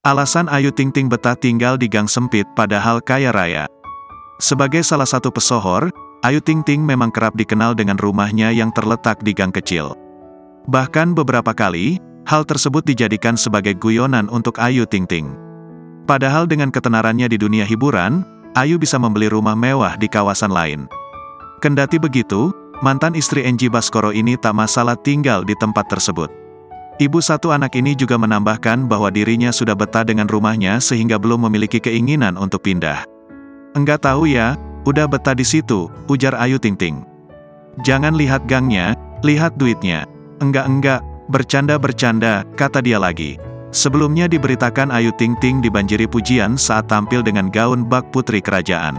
Alasan Ayu Ting Ting betah tinggal di gang sempit padahal kaya raya. Sebagai salah satu pesohor, Ayu Ting Ting memang kerap dikenal dengan rumahnya yang terletak di gang kecil. Bahkan beberapa kali, hal tersebut dijadikan sebagai guyonan untuk Ayu Ting Ting. Padahal dengan ketenarannya di dunia hiburan, Ayu bisa membeli rumah mewah di kawasan lain. Kendati begitu, mantan istri Angie Baskoro ini tak masalah tinggal di tempat tersebut. Ibu satu anak ini juga menambahkan bahwa dirinya sudah betah dengan rumahnya sehingga belum memiliki keinginan untuk pindah. "Enggak tahu ya, udah betah di situ," ujar Ayu Ting Ting. "Jangan lihat gangnya, lihat duitnya." "Enggak, bercanda-bercanda," kata dia lagi. Sebelumnya diberitakan Ayu Ting Ting dibanjiri pujian saat tampil dengan gaun bak putri kerajaan.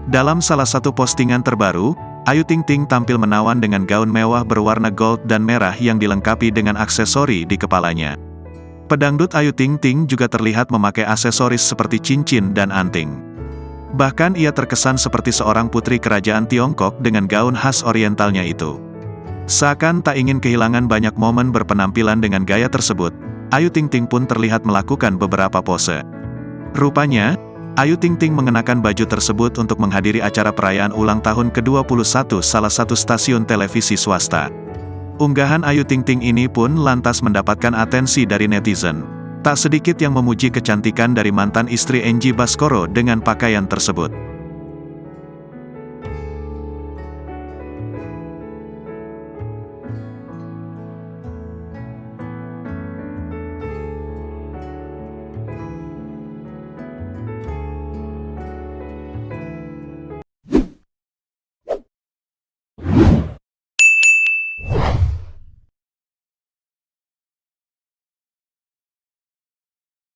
Dalam salah satu postingan terbaru, Ayu Ting Ting tampil menawan dengan gaun mewah berwarna gold dan merah yang dilengkapi dengan aksesori di kepalanya. Pedangdut Ayu Ting Ting juga terlihat memakai aksesoris seperti cincin dan anting. Bahkan ia terkesan seperti seorang putri kerajaan Tiongkok dengan gaun khas orientalnya itu. Seakan tak ingin kehilangan banyak momen berpenampilan dengan gaya tersebut, Ayu Ting Ting pun terlihat melakukan beberapa pose. Rupanya, Ayu Ting Ting mengenakan baju tersebut untuk menghadiri acara perayaan ulang tahun ke-21 salah satu stasiun televisi swasta. Unggahan Ayu Ting Ting ini pun lantas mendapatkan atensi dari netizen. Tak sedikit yang memuji kecantikan dari mantan istri Angie Baskoro dengan pakaian tersebut.